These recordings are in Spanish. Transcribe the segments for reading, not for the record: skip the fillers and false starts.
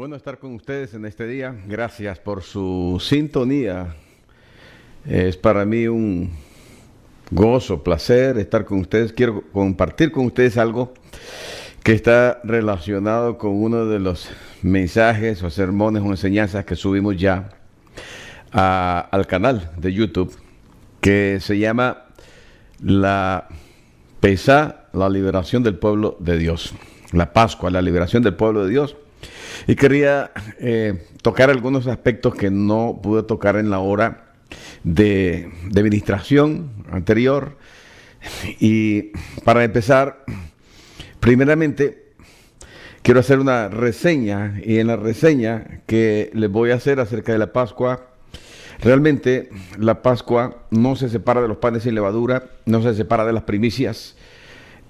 Bueno estar con ustedes en este día. Gracias por su sintonía. Es para mí un gozo, placer estar con ustedes. Quiero compartir con ustedes algo que está relacionado con uno de los mensajes o sermones o enseñanzas que subimos ya al canal de YouTube, que se llama la Pesá, la liberación del pueblo de Dios. La Pascua, la liberación del pueblo de Dios. Y quería tocar algunos aspectos que no pude tocar en la hora de ministración anterior. Y para empezar, primeramente, quiero hacer una reseña. Y en la reseña que les voy a hacer acerca de la Pascua, realmente la Pascua no se separa de los panes sin levadura, no se separa de las primicias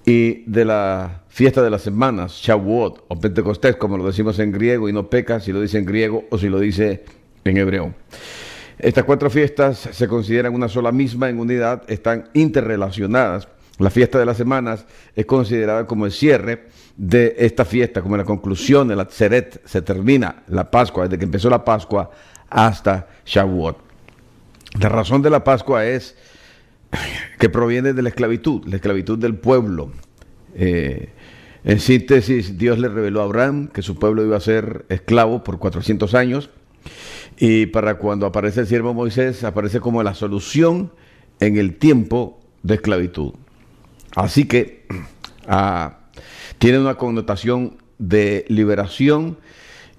y de la fiesta de las semanas, Shavuot o Pentecostés, como lo decimos en griego, y no peca si lo dice en griego o si lo dice en hebreo. Estas cuatro fiestas se consideran una sola misma en unidad, están interrelacionadas. La fiesta de las semanas es considerada como el cierre de esta fiesta, como la conclusión de la Tzeret. Se termina la Pascua, desde que empezó la Pascua hasta Shavuot. La razón de la Pascua es que proviene de la esclavitud del pueblo. En síntesis, Dios le reveló a Abraham que su pueblo iba a ser esclavo por 400 años, y para cuando aparece el siervo Moisés, aparece como la solución en el tiempo de esclavitud. Así que tiene una connotación de liberación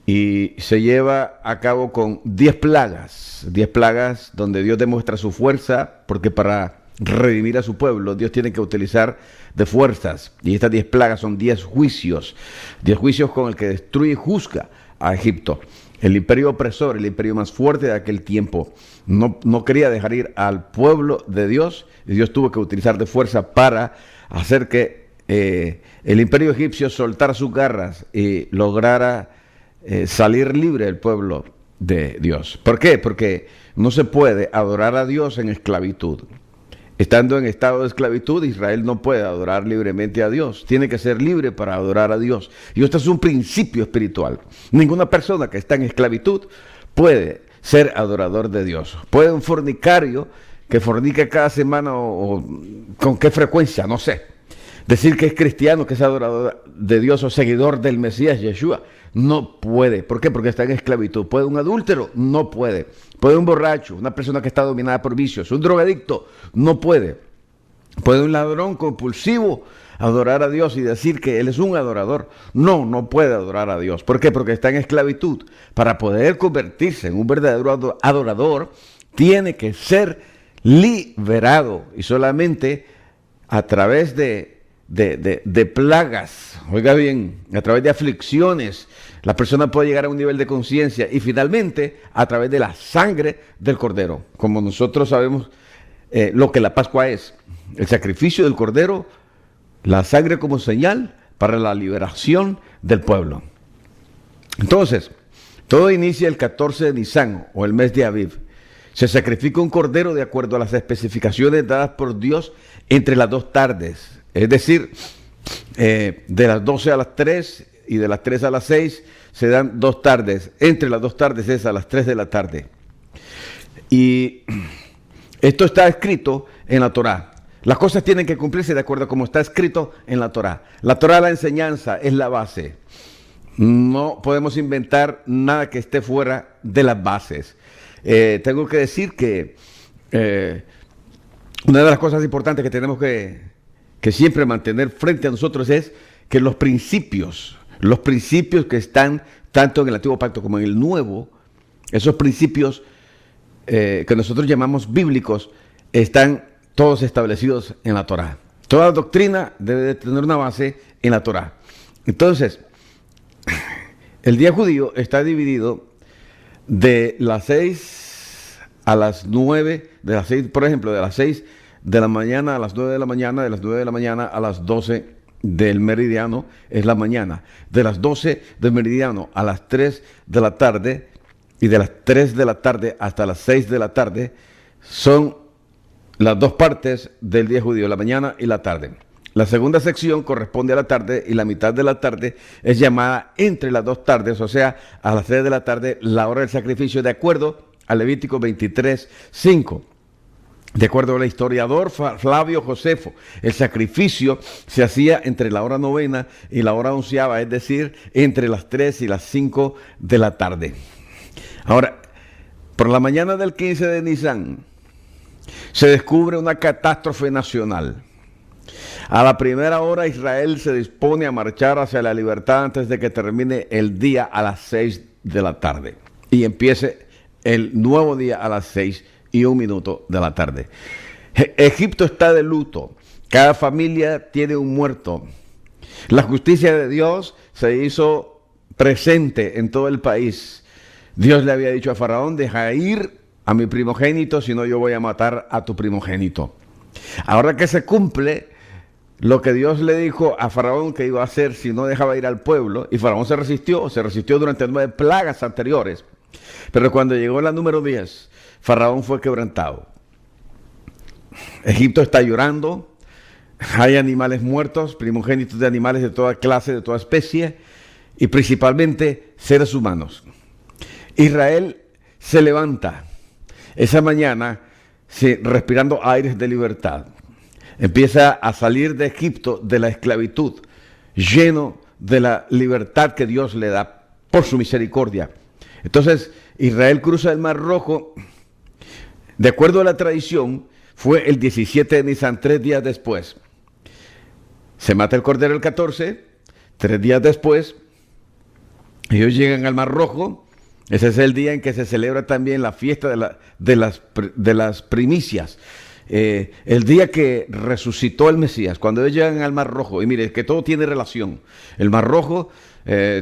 y se lleva a cabo con 10 plagas donde Dios demuestra su fuerza, porque para redimir a su pueblo, Dios tiene que utilizar de fuerzas, y estas 10 plagas son 10 juicios con el que destruye y juzga a Egipto. El imperio opresor, el imperio más fuerte de aquel tiempo, no quería dejar ir al pueblo de Dios, y Dios tuvo que utilizar de fuerza para hacer que el imperio egipcio soltara sus garras y lograra salir libre el pueblo de Dios. ¿Por qué? Porque no se puede adorar a Dios en esclavitud. Estando en estado de esclavitud, Israel no puede adorar libremente a Dios. Tiene que ser libre para adorar a Dios. Y esto es un principio espiritual. Ninguna persona que está en esclavitud puede ser adorador de Dios. Puede un fornicario que fornica cada semana o con qué frecuencia, no sé, decir que es cristiano, que es adorador de Dios o seguidor del Mesías Yeshua. No puede. ¿Por qué? Porque está en esclavitud. ¿Puede un adúltero? No puede. ¿Puede un borracho, una persona que está dominada por vicios, un drogadicto? No puede. ¿Puede un ladrón compulsivo adorar a Dios y decir que él es un adorador? No puede adorar a Dios. ¿Por qué? Porque está en esclavitud. Para poder convertirse en un verdadero adorador, tiene que ser liberado, y solamente a través de plagas, oiga bien, a través de aflicciones, la persona puede llegar a un nivel de conciencia, y finalmente a través de la sangre del Cordero. Como nosotros sabemos lo que la Pascua es, el sacrificio del Cordero, la sangre como señal para la liberación del pueblo. Entonces, todo inicia el 14 de Nisan, o el mes de Aviv. Se sacrifica un cordero de acuerdo a las especificaciones dadas por Dios entre las 2 tardes. Es decir, de las 12 a las 3 y de las 3 a las 6 se dan 2 tardes. Entre las 2 tardes es a las 3 de la tarde. Y esto está escrito en la Torá. Las cosas tienen que cumplirse de acuerdo a como está escrito en la Torá. La Torá, la enseñanza, es la base. No podemos inventar nada que esté fuera de las bases. Tengo que decir que una de las cosas importantes que tenemos que siempre mantener frente a nosotros es que los principios que están tanto en el Antiguo Pacto como en el Nuevo, esos principios que nosotros llamamos bíblicos, están todos establecidos en la Torá. Toda doctrina debe de tener una base en la Torá. Entonces, el día judío está dividido de las 6 a las 9, de las 6, por ejemplo, de las 6 de la mañana a las 9 de la mañana, de las 9 de la mañana a las 12 del meridiano es la mañana, de las 12 del meridiano a las 3 de la tarde, y de las 3 de la tarde hasta las 6 de la tarde son las 2 partes del día judío, la mañana y la tarde. La segunda sección corresponde a la tarde y la mitad de la tarde es llamada entre las dos tardes, o sea, a las 3 de la tarde, la hora del sacrificio, de acuerdo a Levítico 23:5. De acuerdo al historiador Flavio Josefo, el sacrificio se hacía entre la hora novena y la hora onceava, es decir, entre las 3 y las 5 de la tarde. Ahora, por la mañana del 15 de Nisan, se descubre una catástrofe nacional. A la primera hora, Israel se dispone a marchar hacia la libertad antes de que termine el día a las 6 de la tarde y empiece el nuevo día a las 6:01 de la tarde. Egipto está de luto. Cada familia tiene un muerto. La justicia de Dios se hizo presente en todo el país. Dios le había dicho a Faraón: deja ir a mi primogénito, si no yo voy a matar a tu primogénito. Ahora que se cumple lo que Dios le dijo a Faraón que iba a hacer si no dejaba ir al pueblo, y Faraón se resistió durante 9 plagas anteriores. Pero cuando llegó la número 10, Faraón fue quebrantado. Egipto está llorando, hay animales muertos, primogénitos de animales de toda clase, de toda especie, y principalmente seres humanos. Israel se levanta esa mañana respirando aires de libertad. Empieza a salir de Egipto, de la esclavitud, lleno de la libertad que Dios le da por su misericordia. Entonces, Israel cruza el Mar Rojo. De acuerdo a la tradición, fue el 17 de Nisan, 3 días después. Se mata el cordero el 14, 3 días después, ellos llegan al Mar Rojo. Ese es el día en que se celebra también la fiesta de las primicias. El día que resucitó el Mesías, cuando ellos llegan al Mar Rojo, y mire que todo tiene relación. El Mar Rojo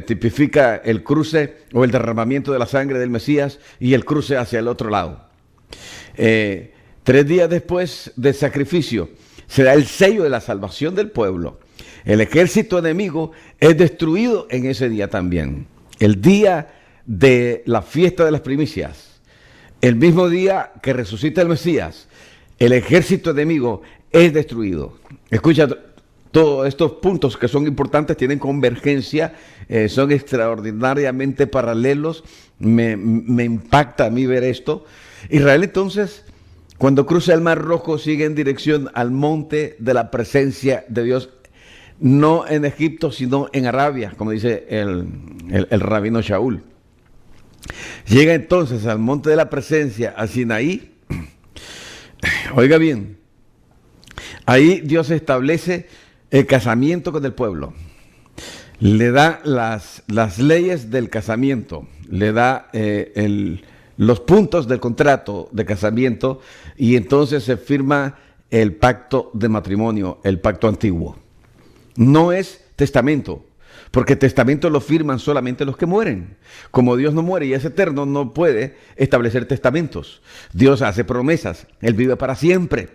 tipifica el cruce o el derramamiento de la sangre del Mesías y el cruce hacia el otro lado. 3 días después del sacrificio se da el sello de la salvación del pueblo. El ejército enemigo es destruido en ese día también. El día de la fiesta de las primicias, el mismo día que resucita el Mesías, el ejército enemigo es destruido. Escucha, todos estos puntos que son importantes tienen convergencia, son extraordinariamente paralelos. Me impacta a mí ver esto. Israel entonces, cuando cruza el Mar Rojo, sigue en dirección al monte de la presencia de Dios, no en Egipto, sino en Arabia, como dice el rabino Shaul. Llega entonces al monte de la presencia, a Sinaí. Oiga bien, ahí Dios establece el casamiento con el pueblo. Le da las leyes del casamiento, le da los puntos del contrato de casamiento, y entonces se firma el pacto de matrimonio, el pacto antiguo. No es testamento, porque testamento lo firman solamente los que mueren. Como Dios no muere y es eterno, no puede establecer testamentos. Dios hace promesas, Él vive para siempre.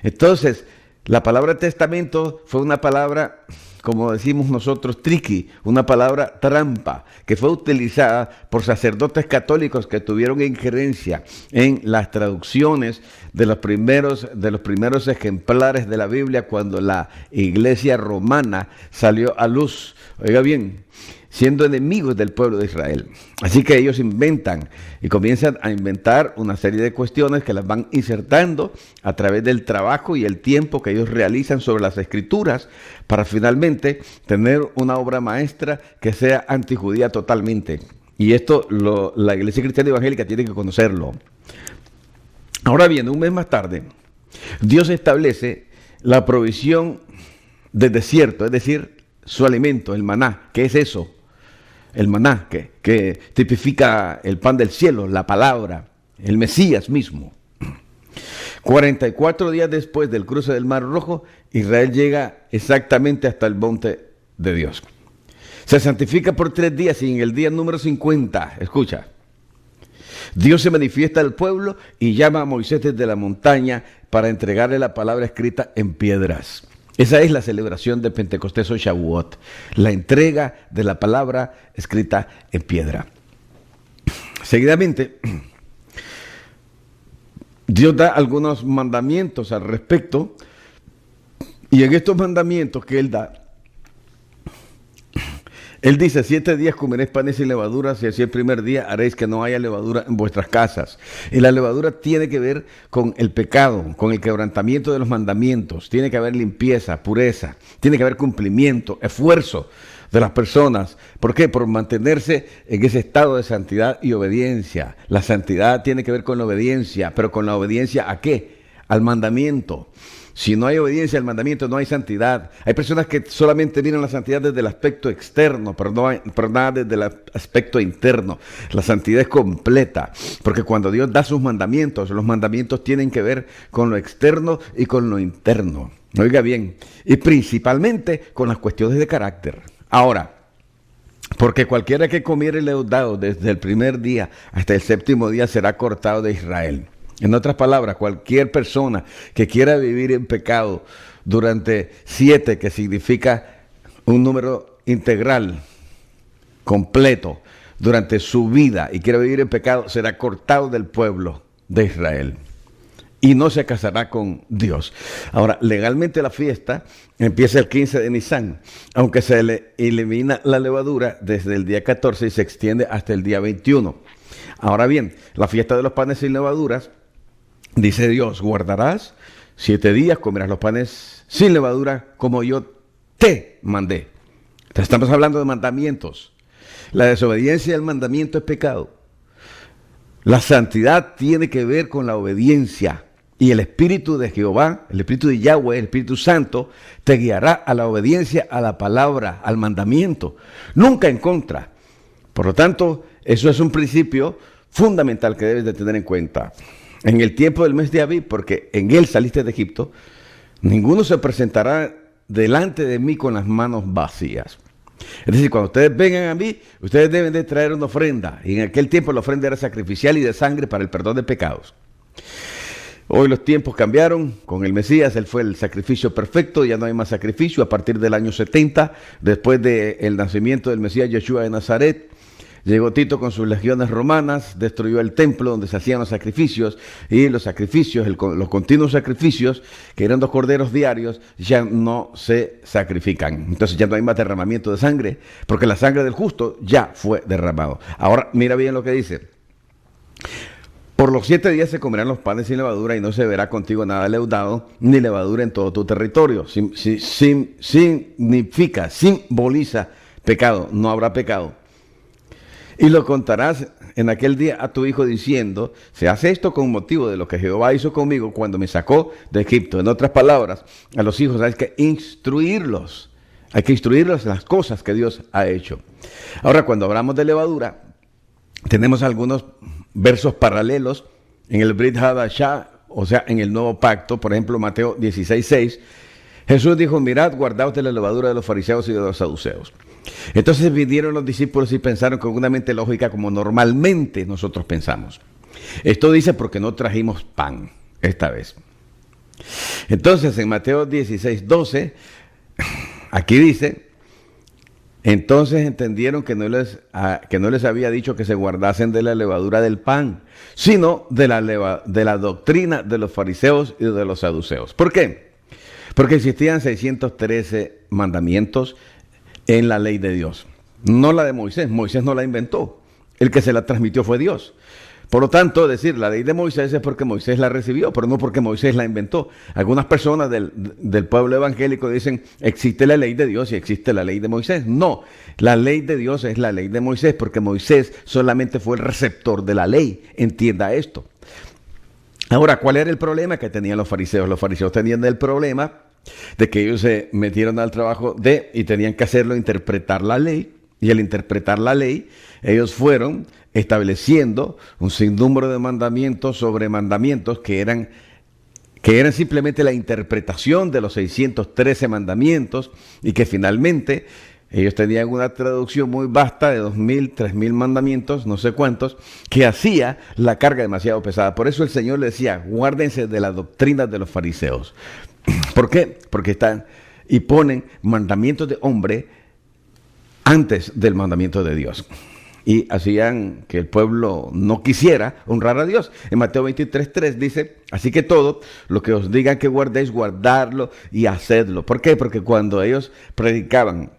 Entonces, la palabra testamento fue una palabra, como decimos nosotros, tricky, una palabra trampa, que fue utilizada por sacerdotes católicos que tuvieron injerencia en las traducciones de los primeros ejemplares de la Biblia cuando la iglesia romana salió a luz. Oiga bien, siendo enemigos del pueblo de Israel. Así que ellos inventan y comienzan a inventar una serie de cuestiones que las van insertando a través del trabajo y el tiempo que ellos realizan sobre las escrituras para finalmente tener una obra maestra que sea antijudía totalmente. Y esto la Iglesia Cristiana Evangélica tiene que conocerlo. Ahora bien, un mes más tarde, Dios establece la provisión del desierto, es decir, su alimento, el maná. ¿Qué es eso? El maná, que tipifica el pan del cielo, la palabra, el Mesías mismo. 44 días después del cruce del Mar Rojo, Israel llega exactamente hasta el monte de Dios. Se santifica por 3 días y en el día número 50, escucha, Dios se manifiesta al pueblo y llama a Moisés desde la montaña para entregarle la palabra escrita en piedras. Esa es la celebración de Pentecostés o Shavuot, la entrega de la palabra escrita en piedra. Seguidamente, Dios da algunos mandamientos al respecto Y en estos mandamientos que Él da, Él dice, 7 días comeréis panes sin levadura, si así el primer día haréis que no haya levadura en vuestras casas. Y la levadura tiene que ver con el pecado, con el quebrantamiento de los mandamientos. Tiene que haber limpieza, pureza, tiene que haber cumplimiento, esfuerzo de las personas. ¿Por qué? Por mantenerse en ese estado de santidad y obediencia. La santidad tiene que ver con la obediencia, pero ¿con la obediencia a qué? Al mandamiento. Si no hay obediencia al mandamiento, no hay santidad. Hay personas que solamente miran la santidad desde el aspecto externo, pero nada desde el aspecto interno. La santidad es completa, porque cuando Dios da sus mandamientos, los mandamientos tienen que ver con lo externo y con lo interno. Oiga bien, y principalmente con las cuestiones de carácter. Ahora, porque cualquiera que comiere leudado desde el primer día hasta el 7º día será cortado de Israel. En otras palabras, cualquier persona que quiera vivir en pecado durante 7, que significa un número integral, completo, durante su vida y quiera vivir en pecado, será cortado del pueblo de Israel y no se casará con Dios. Ahora, legalmente la fiesta empieza el 15 de Nisan, aunque se le elimina la levadura desde el día 14 y se extiende hasta el día 21. Ahora bien, la fiesta de los panes sin levaduras, dice Dios, guardarás 7 días, comerás los panes sin levadura como yo te mandé. Entonces, estamos hablando de mandamientos. La desobediencia al mandamiento es pecado. La santidad tiene que ver con la obediencia. Y el Espíritu de Jehová, el Espíritu de Yahweh, el Espíritu Santo, te guiará a la obediencia, a la palabra, al mandamiento. Nunca en contra. Por lo tanto, eso es un principio fundamental que debes de tener en cuenta. En el tiempo del mes de Abib, porque en él saliste de Egipto, ninguno se presentará delante de mí con las manos vacías. Es decir, cuando ustedes vengan a mí, ustedes deben de traer una ofrenda. Y en aquel tiempo la ofrenda era sacrificial y de sangre para el perdón de pecados. Hoy los tiempos cambiaron. Con el Mesías, él fue el sacrificio perfecto. Ya no hay más sacrificio. A partir del año 70, después del nacimiento del Mesías Yeshua de Nazaret, llegó Tito con sus legiones romanas, destruyó el templo donde se hacían los sacrificios, y los sacrificios, los continuos sacrificios, que eran 2 corderos diarios, ya no se sacrifican. Entonces ya no hay más derramamiento de sangre, porque la sangre del justo ya fue derramado. Ahora mira bien lo que dice. Por los 7 días se comerán los panes sin levadura y no se verá contigo nada leudado, ni levadura en todo tu territorio. Significa, simboliza pecado, no habrá pecado. Y lo contarás en aquel día a tu hijo diciendo, se hace esto con motivo de lo que Jehová hizo conmigo cuando me sacó de Egipto. En otras palabras, a los hijos hay que instruirlos. Hay que instruirlos en las cosas que Dios ha hecho. Ahora, cuando hablamos de levadura, tenemos algunos versos paralelos en el Brit Hadashah, o sea, en el Nuevo Pacto. Por ejemplo, Mateo 16:6. Jesús dijo, mirad, guardaos de la levadura de los fariseos y de los saduceos. Entonces vinieron los discípulos y pensaron con una mente lógica como normalmente nosotros pensamos. Esto dice porque no trajimos pan esta vez. Entonces en Mateo 16:12, aquí dice, entonces entendieron que no les había dicho que se guardasen de la levadura del pan, sino de la doctrina de los fariseos y de los saduceos. ¿Por qué? Porque existían 613 mandamientos en la ley de Dios, no la de Moisés. Moisés no la inventó, el que se la transmitió fue Dios. Por lo tanto, decir la ley de Moisés es porque Moisés la recibió, pero no porque Moisés la inventó. Algunas personas del pueblo evangélico dicen, existe la ley de Dios y existe la ley de Moisés. No, la ley de Dios es la ley de Moisés, porque Moisés solamente fue el receptor de la ley. Entienda esto. Ahora, ¿cuál era el problema que tenían los fariseos? Los fariseos tenían el problema de que ellos se metieron al trabajo y tenían que hacerlo, interpretar la ley, y al interpretar la ley, ellos fueron estableciendo un sinnúmero de mandamientos sobre mandamientos que eran simplemente la interpretación de los 613 mandamientos, y que finalmente ellos tenían una traducción muy vasta de 2.000, 3.000 mandamientos, no sé cuántos, que hacía la carga demasiado pesada. Por eso el Señor le decía, guárdense de la doctrina de los fariseos. ¿Por qué? Porque ponen mandamientos de hombre antes del mandamiento de Dios. y hacían que el pueblo no quisiera honrar a Dios. En Mateo 23:3 dice, así que todo lo que os digan que guardéis, guardarlo y hacedlo. ¿Por qué? Porque cuando ellos predicaban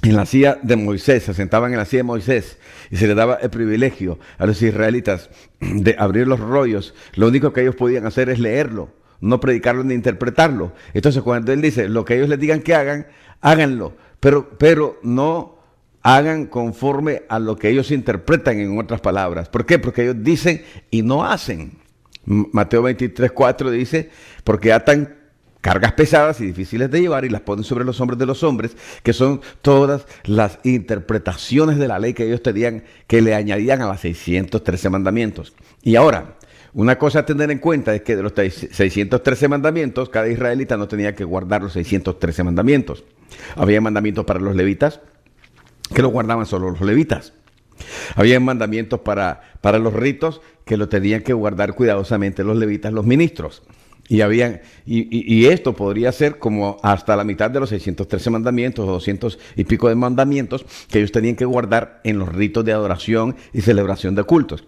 en la silla de Moisés, se sentaban en la silla de Moisés y se les daba el privilegio a los israelitas de abrir los rollos, lo único que ellos podían hacer es leerlo, no predicarlo ni interpretarlo. Entonces cuando él dice, lo que ellos les digan que hagan, háganlo, pero no hagan conforme a lo que ellos interpretan, en otras palabras. ¿Por qué? Porque ellos dicen y no hacen. Mateo 23:4 dice, porque atan cargas pesadas y difíciles de llevar y las ponen sobre los hombros de los hombres, que son todas las interpretaciones de la ley que ellos tenían, que le añadían a los 613 mandamientos. Y ahora, una cosa a tener en cuenta es que de los 613 mandamientos, cada israelita no tenía que guardar los 613 mandamientos. Había mandamientos para los levitas, que lo guardaban solo los levitas. Había mandamientos para los ritos, que lo tenían que guardar cuidadosamente los levitas, los ministros. Y esto podría ser como hasta la mitad de los 613 mandamientos, o 200 y pico de mandamientos, que ellos tenían que guardar en los ritos de adoración y celebración de cultos.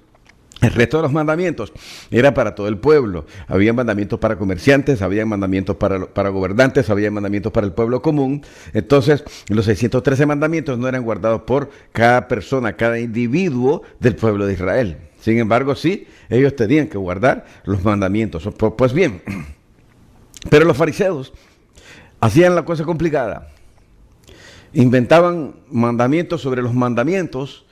El resto de los mandamientos era para todo el pueblo. Había mandamientos para comerciantes, había mandamientos para gobernantes, había mandamientos para el pueblo común. Entonces, los 613 mandamientos no eran guardados por cada persona, cada individuo del pueblo de Israel. Sin embargo, sí, ellos tenían que guardar los mandamientos. Pues bien, pero los fariseos hacían la cosa complicada. Inventaban mandamientos sobre los mandamientos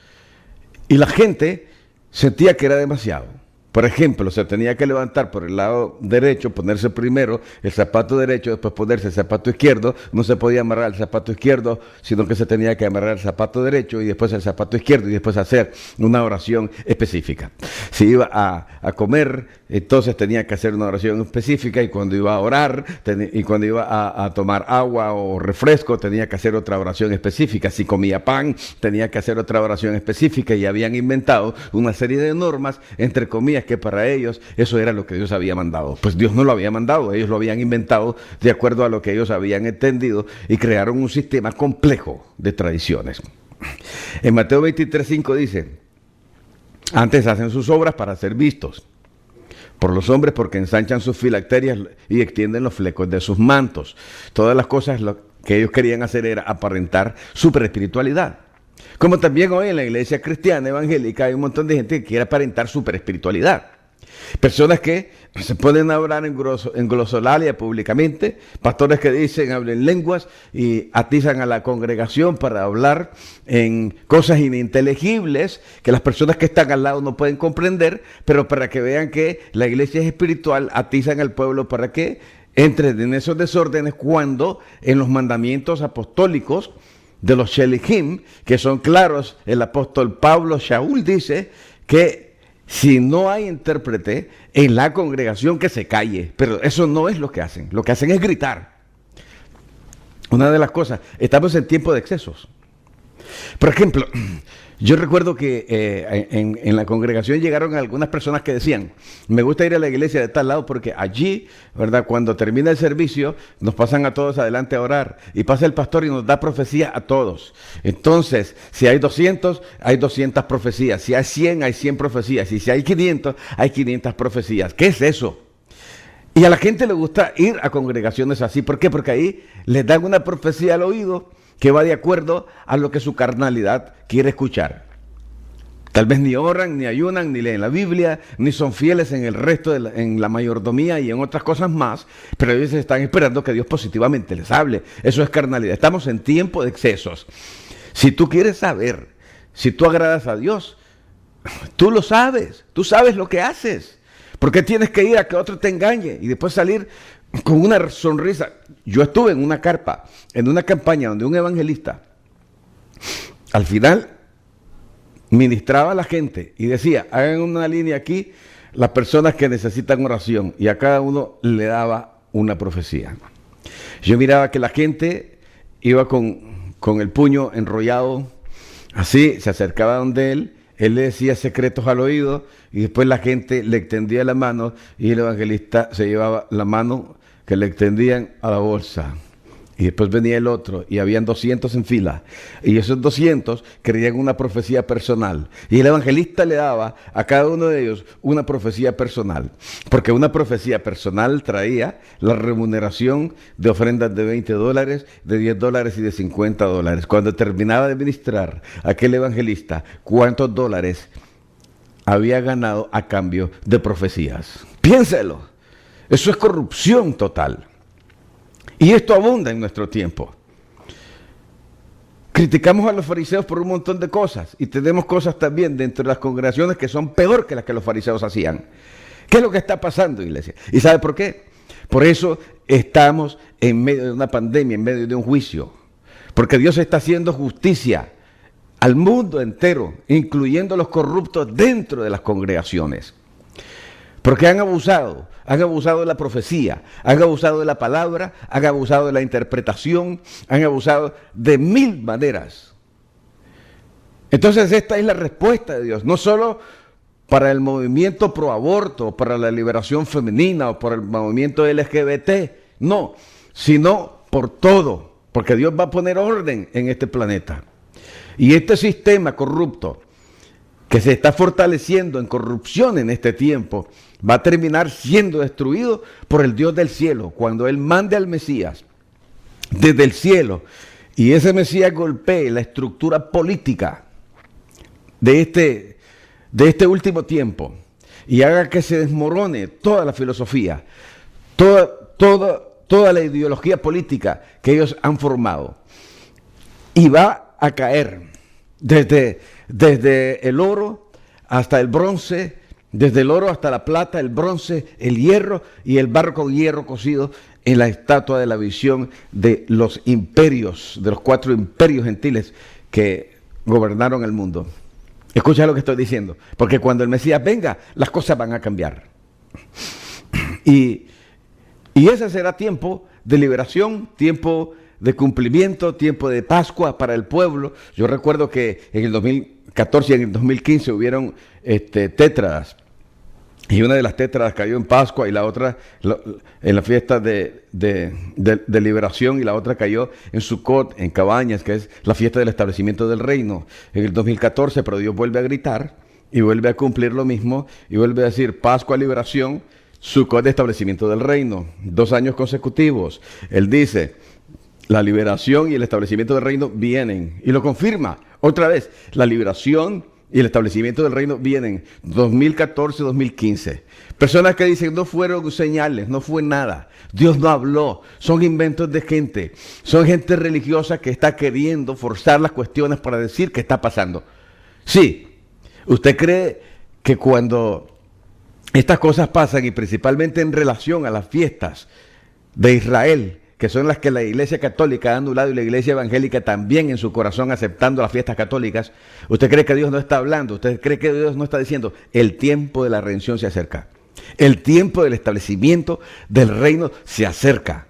y la gente sentía que era demasiado. Por ejemplo, se tenía que levantar por el lado derecho, ponerse primero el zapato derecho, después ponerse el zapato izquierdo. No se podía amarrar el zapato izquierdo, sino que se tenía que amarrar el zapato derecho y después el zapato izquierdo y después hacer una oración específica. Si iba a comer, entonces tenía que hacer una oración específica, y cuando iba a orar y cuando iba a tomar agua o refresco, tenía que hacer otra oración específica. Si comía pan, tenía que hacer otra oración específica, y habían inventado una serie de normas, entre comillas, que para ellos eso era lo que Dios había mandado. Pues Dios no lo había mandado, ellos lo habían inventado de acuerdo a lo que ellos habían entendido, y crearon un sistema complejo de tradiciones. En Mateo 23:5 dice, antes hacen sus obras para ser vistos por los hombres, porque ensanchan sus filacterias y extienden los flecos de sus mantos. Todas las cosas lo que ellos querían hacer era aparentar super espiritualidad. Como también hoy en la iglesia cristiana evangélica hay un montón de gente que quiere aparentar super espiritualidad. Personas que se ponen a orar en glosolalia públicamente, pastores que dicen hablen lenguas y atizan a la congregación para hablar en cosas ininteligibles que las personas que están al lado no pueden comprender, pero para que vean que la iglesia es espiritual, atizan al pueblo para que entre en esos desórdenes, cuando en los mandamientos apostólicos de los Shelihim, que son claros, el apóstol Pablo Shaul dice que si no hay intérprete en la congregación, que se calle. Pero eso no es lo que hacen es gritar. Una de las cosas, estamos en tiempo de excesos. Por ejemplo, yo recuerdo que en la congregación llegaron algunas personas que decían, me gusta ir a la iglesia de tal lado porque allí, ¿verdad?, cuando termina el servicio, nos pasan a todos adelante a orar, y pasa el pastor y nos da profecía a todos. Entonces, si hay 200, hay 200 profecías. Si hay 100, hay 100 profecías. Y si hay 500, hay 500 profecías. ¿Qué es eso? Y a la gente le gusta ir a congregaciones así. ¿Por qué? Porque ahí les dan una profecía al oído que va de acuerdo a lo que su carnalidad quiere escuchar. Tal vez ni oran, ni ayunan, ni leen la Biblia, ni son fieles en el resto, en la mayordomía y en otras cosas más, pero ellos están esperando que Dios positivamente les hable. Eso es carnalidad. Estamos en tiempo de excesos. Si tú quieres saber si tú agradas a Dios, tú lo sabes, tú sabes lo que haces. ¿Por qué tienes que ir a que otro te engañe y después salir con una sonrisa? Yo estuve en una carpa, en una campaña donde un evangelista al final ministraba a la gente y decía, hagan una línea aquí las personas que necesitan oración, y a cada uno le daba una profecía. Yo miraba que la gente iba con el puño enrollado, así, se acercaba donde él le decía secretos al oído, y después la gente le extendía la mano y el evangelista se llevaba la mano que le extendían a la bolsa. Y después venía el otro, y habían 200 en fila. Y esos 200 creían una profecía personal. Y el evangelista le daba a cada uno de ellos una profecía personal. Porque una profecía personal traía la remuneración de ofrendas de $20, de $10 y de $50. Cuando terminaba de ministrar aquel evangelista, ¿cuántos dólares había ganado a cambio de profecías? Piénselo. Eso es corrupción total. Y esto abunda en nuestro tiempo. Criticamos a los fariseos por un montón de cosas y tenemos cosas también dentro de las congregaciones que son peor que las que los fariseos hacían. ¿Qué es lo que está pasando, iglesia? ¿Y sabe por qué? Por eso estamos en medio de una pandemia, en medio de un juicio. Porque Dios está haciendo justicia al mundo entero, incluyendo los corruptos dentro de las congregaciones. Porque han abusado de la profecía, han abusado de la palabra, han abusado de la interpretación, han abusado de mil maneras. Entonces esta es la respuesta de Dios, no solo para el movimiento pro aborto, para la liberación femenina o por el movimiento LGBT, no, sino por todo, porque Dios va a poner orden en este planeta. Y este sistema corrupto que se está fortaleciendo en corrupción en este tiempo, va a terminar siendo destruido por el Dios del cielo, cuando Él mande al Mesías desde el cielo, y ese Mesías golpee la estructura política de este último tiempo, y haga que se desmorone toda la filosofía, toda la ideología política que ellos han formado, y va a caer desde el oro hasta el bronce, desde el oro hasta la plata, el bronce, el hierro y el barro con hierro cocido en la estatua de la visión de los imperios, de los 4 imperios gentiles que gobernaron el mundo. Escucha lo que estoy diciendo, porque cuando el Mesías venga, las cosas van a cambiar. Y ese será tiempo de liberación, tiempo de cumplimiento, tiempo de Pascua para el pueblo. Yo recuerdo que en el 2014 y en el 2015 hubieron tétradas, y una de las tétradas cayó en Pascua y la otra en la fiesta de liberación, y la otra cayó en Sukkot, en Cabañas, que es la fiesta del establecimiento del reino, en el 2014, pero Dios vuelve a gritar y vuelve a cumplir lo mismo y vuelve a decir Pascua, liberación, Sukkot, establecimiento del reino, 2 años consecutivos. Él dice, la liberación y el establecimiento del reino vienen, y lo confirma otra vez, la liberación y el establecimiento del reino vienen 2014-2015. Personas que dicen no fueron señales, no fue nada, Dios no habló, son inventos de gente, son gente religiosa que está queriendo forzar las cuestiones para decir que está pasando. Sí, ¿usted cree que cuando estas cosas pasan, y principalmente en relación a las fiestas de Israel, que son las que la Iglesia Católica ha anulado y la Iglesia Evangélica también en su corazón aceptando las fiestas católicas, ¿usted cree que Dios no está hablando? ¿Usted cree que Dios no está diciendo el tiempo de la redención se acerca? El tiempo del establecimiento del reino se acerca.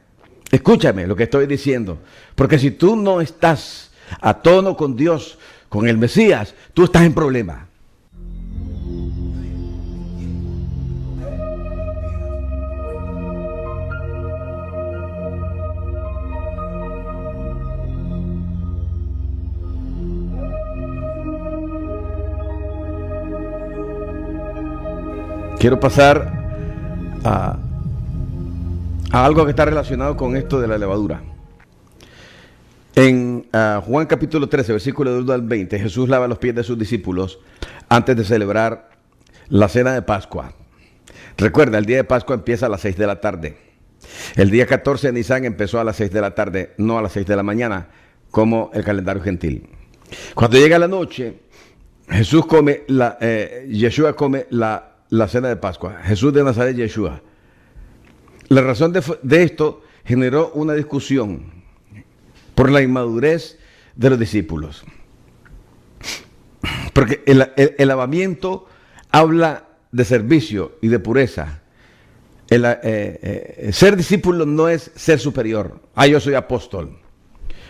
Escúchame lo que estoy diciendo, porque si tú no estás a tono con Dios, con el Mesías, tú estás en problema. Quiero pasar a algo que está relacionado con esto de la levadura. En Juan capítulo 13, versículo del 1 al 20, Jesús lava los pies de sus discípulos antes de celebrar la cena de Pascua. Recuerda, el día de Pascua empieza a las 6 de la tarde. El día 14 de Nisan empezó a las 6 de la tarde, no a las 6 de la mañana, como el calendario gentil. Cuando llega la noche, Yeshua come la cena de Pascua. Jesús de Nazaret, Yeshua. La razón de esto generó una discusión por la inmadurez de los discípulos. Porque el lavamiento habla de servicio y de pureza. Ser discípulo no es ser superior. Yo soy apóstol.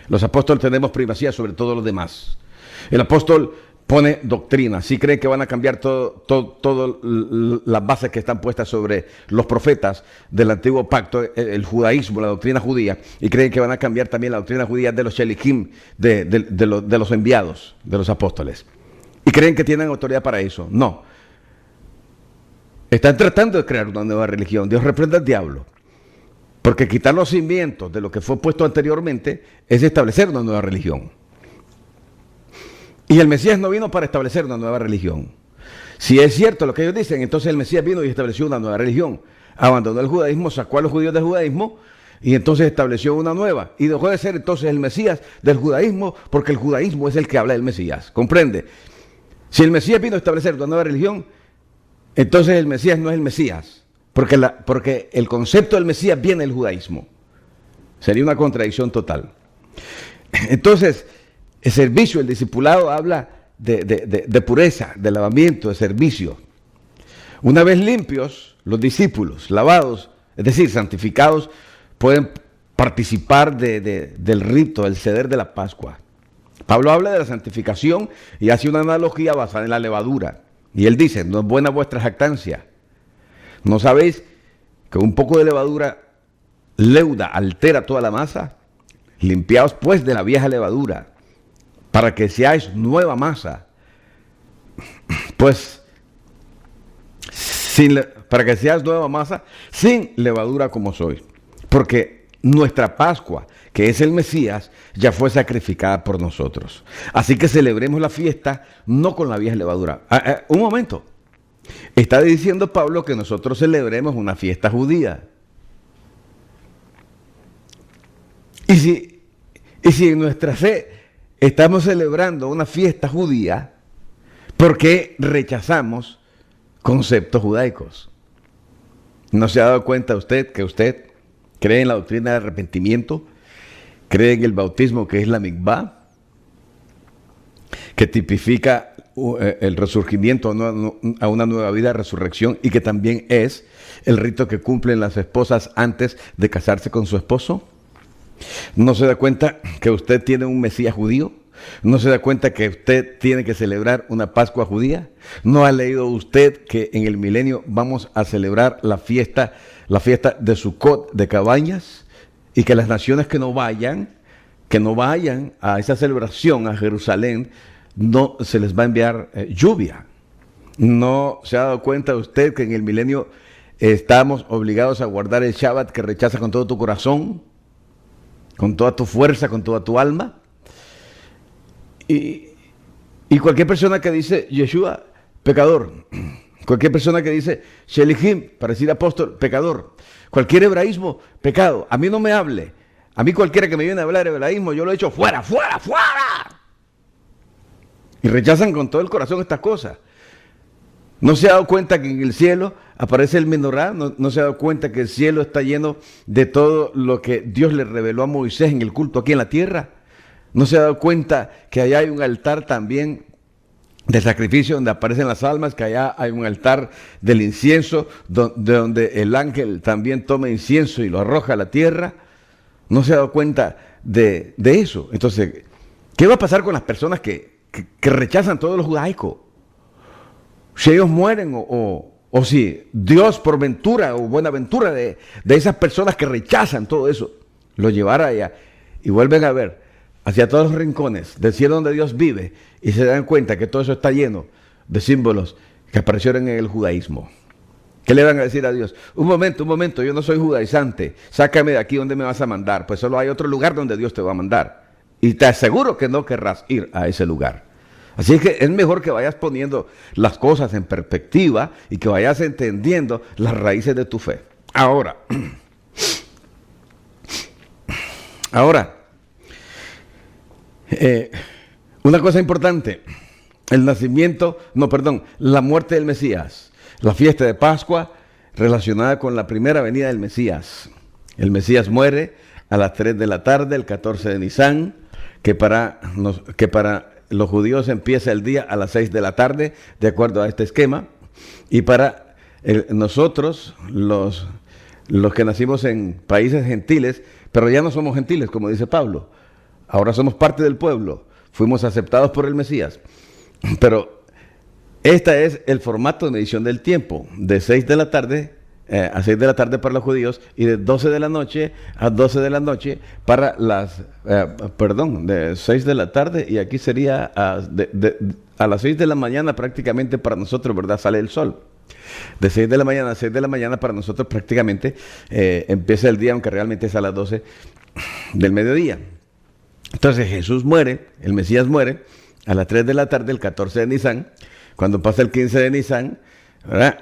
Los apóstoles tenemos primacía sobre todos los demás. El apóstol pone doctrina, sí creen que van a cambiar todo las bases que están puestas sobre los profetas del antiguo pacto, el judaísmo, la doctrina judía, y creen que van a cambiar también la doctrina judía de los shelichim, de los enviados, de los apóstoles. Y creen que tienen autoridad para eso. No. Están tratando de crear una nueva religión. Dios reprenda al diablo. Porque quitar los cimientos de lo que fue puesto anteriormente es establecer una nueva religión. Y el Mesías no vino para establecer una nueva religión. Si es cierto lo que ellos dicen, entonces el Mesías vino y estableció una nueva religión. Abandonó el judaísmo, sacó a los judíos del judaísmo y entonces estableció una nueva. Y dejó de ser entonces el Mesías del judaísmo, porque el judaísmo es el que habla del Mesías. ¿Comprende? Si el Mesías vino a establecer una nueva religión, entonces el Mesías no es el Mesías, porque el concepto del Mesías viene del judaísmo. Sería una contradicción total. Entonces, el servicio, el discipulado habla de pureza, de lavamiento, de servicio. Una vez limpios, los discípulos, lavados, es decir, santificados, pueden participar del rito, del ceder de la Pascua. Pablo habla de la santificación y hace una analogía basada en la levadura. Y él dice, no es buena vuestra jactancia. ¿No sabéis que un poco de levadura leuda altera toda la masa? Limpiaos pues de la vieja levadura, para que seáis nueva masa. Pues, para que seáis nueva masa, sin levadura como sois. Porque nuestra Pascua, que es el Mesías, ya fue sacrificada por nosotros. Así que celebremos la fiesta no con la vieja levadura. Un momento. Está diciendo Pablo que nosotros celebremos una fiesta judía. Y si en nuestra fe estamos celebrando una fiesta judía, ¿por qué rechazamos conceptos judaicos? ¿No se ha dado cuenta usted que usted cree en la doctrina del arrepentimiento? ¿Cree en el bautismo, que es la mikvah, que tipifica el resurgimiento a una nueva vida, resurrección, y que también es el rito que cumplen las esposas antes de casarse con su esposo? ¿No se da cuenta que usted tiene un Mesías judío? ¿No se da cuenta que usted tiene que celebrar una Pascua judía? ¿No ha leído usted que en el milenio vamos a celebrar la fiesta de Sukkot, de cabañas? Y que las naciones que no vayan a esa celebración a Jerusalén, no se les va a enviar lluvia. ¿No se ha dado cuenta usted que en el milenio estamos obligados a guardar el Shabbat, que rechazas con todo tu corazón, con toda tu fuerza, con toda tu alma? Y cualquier persona que dice Yeshua, pecador. Cualquier persona que dice Shelichim, para decir apóstol, pecador. Cualquier hebraísmo, pecado. A mí no me hable. A mí cualquiera que me viene a hablar de hebraísmo, yo lo he hecho fuera, fuera, fuera. Y rechazan con todo el corazón estas cosas. ¿No se ha dado cuenta que en el cielo aparece el menorá? ¿No se ha dado cuenta que el cielo está lleno de todo lo que Dios le reveló a Moisés en el culto aquí en la tierra? ¿No se ha dado cuenta que allá hay un altar también de sacrificio donde aparecen las almas, que allá hay un altar del incienso, donde el ángel también toma incienso y lo arroja a la tierra? ¿No se ha dado cuenta de eso? Entonces, ¿qué va a pasar con las personas que rechazan todo lo judaico? Si ellos mueren o si Dios por ventura o buena ventura de esas personas que rechazan todo eso, lo llevara allá y vuelven a ver hacia todos los rincones del cielo donde Dios vive y se dan cuenta que todo eso está lleno de símbolos que aparecieron en el judaísmo. ¿Qué le van a decir a Dios? Un momento, yo no soy judaizante, sácame de aquí, ¿dónde me vas a mandar? Pues solo hay otro lugar donde Dios te va a mandar. Y te aseguro que no querrás ir a ese lugar. Así que es mejor que vayas poniendo las cosas en perspectiva y que vayas entendiendo las raíces de tu fe. Ahora, una cosa importante, la muerte del Mesías, la fiesta de Pascua relacionada con la primera venida del Mesías. El Mesías muere a las 3 de la tarde, el 14 de Nisan, que para los judíos empieza el día a las 6 de la tarde, de acuerdo a este esquema, y para nosotros, los que nacimos en países gentiles, pero ya no somos gentiles, como dice Pablo, ahora somos parte del pueblo, fuimos aceptados por el Mesías. Pero este es el formato de medición del tiempo, de 6 de la tarde a 6 de la tarde para los judíos y de 12 de la noche a 12 de la noche para de 6 de la tarde y aquí sería a las 6 de la mañana prácticamente para nosotros, ¿verdad? Sale el sol. De 6 de la mañana a 6 de la mañana para nosotros prácticamente empieza el día, aunque realmente es a las 12 del mediodía. Entonces Jesús muere, el Mesías muere a las 3 de la tarde, el 14 de Nisan. Cuando pasa el 15 de Nisan, ¿verdad?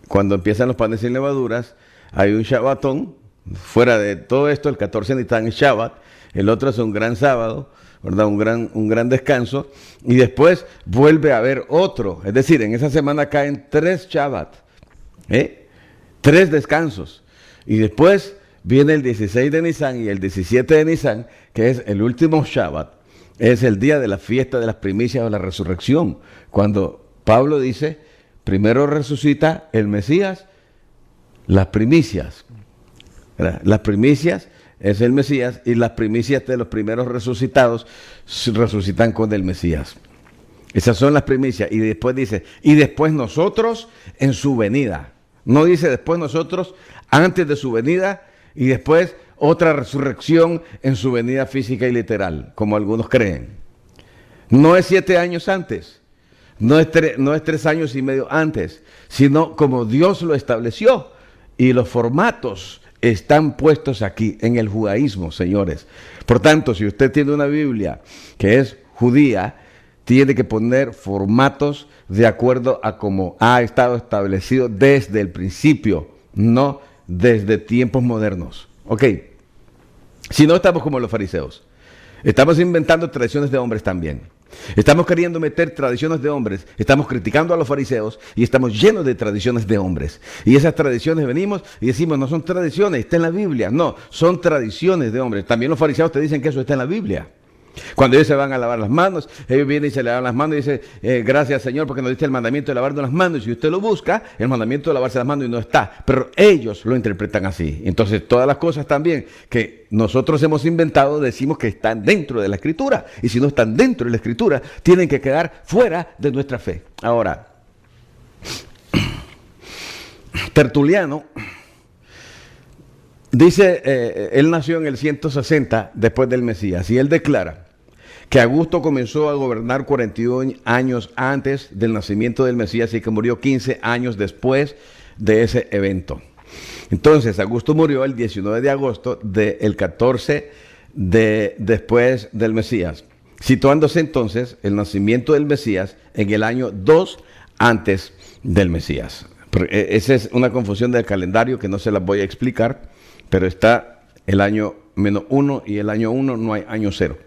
Cuando empiezan los panes sin levaduras, hay un Shabbatón. Fuera de todo esto, el 14 de Nisan es Shabbat, el otro es un gran sábado, ¿verdad? Un gran descanso. Y después vuelve a haber otro. Es decir, en esa semana caen 3 Shabbat, 3 descansos. Y después viene el 16 de Nisan y el 17 de Nisan, que es el último Shabbat. Es el día de la fiesta de las primicias o la resurrección. Cuando Pablo dice, primero resucita el Mesías, las primicias. ¿Verdad? Las primicias es el Mesías y las primicias de los primeros resucitados resucitan con el Mesías. Esas son las primicias. Y después dice, y después nosotros en su venida. No dice después nosotros antes de su venida y después otra resurrección en su venida física y literal, como algunos creen. No es 7 años antes, no es 3 años y medio antes, sino como Dios lo estableció. Y los formatos están puestos aquí en el judaísmo, señores. Por tanto, si usted tiene una Biblia que es judía, tiene que poner formatos de acuerdo a cómo ha estado establecido desde el principio, no desde tiempos modernos. Ok, si no estamos como los fariseos, estamos inventando tradiciones de hombres también. Estamos queriendo meter tradiciones de hombres, estamos criticando a los fariseos y estamos llenos de tradiciones de hombres. Y esas tradiciones venimos y decimos, no son tradiciones, está en la Biblia. No, son tradiciones de hombres. También los fariseos te dicen que eso está en la Biblia. Cuando ellos se van a lavar las manos, ellos vienen y se lavan las manos y dicen, gracias Señor porque nos diste el mandamiento de lavarnos las manos. Y si usted lo busca, el mandamiento de lavarse las manos y no está. Pero ellos lo interpretan así. Entonces todas las cosas también que nosotros hemos inventado decimos que están dentro de la Escritura. Y si no están dentro de la Escritura, tienen que quedar fuera de nuestra fe. Ahora, Tertuliano dice, él nació en el 160 después del Mesías y él declara que Augusto comenzó a gobernar 41 años antes del nacimiento del Mesías y que murió 15 años después de ese evento. Entonces, Augusto murió el 19 de agosto del 14 después del Mesías, situándose entonces el nacimiento del Mesías en el año 2 antes del Mesías. Esa es una confusión del calendario que no se las voy a explicar, pero está el año -1 y el año 1 no hay año 0.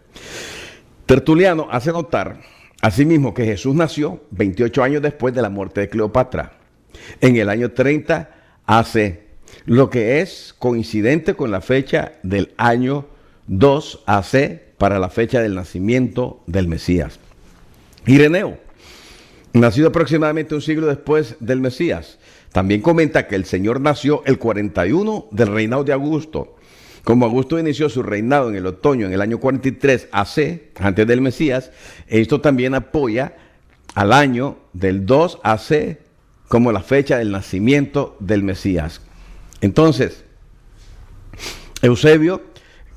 Tertuliano hace notar asimismo que Jesús nació 28 años después de la muerte de Cleopatra, en el año 30 AC, lo que es coincidente con la fecha del año 2 AC para la fecha del nacimiento del Mesías. Ireneo, nacido aproximadamente un siglo después del Mesías, también comenta que el Señor nació el 41 del reinado de Augusto. Como Augusto inició su reinado en el otoño, en el año 43 AC, antes del Mesías, esto también apoya al año del 2 AC como la fecha del nacimiento del Mesías. Entonces, Eusebio,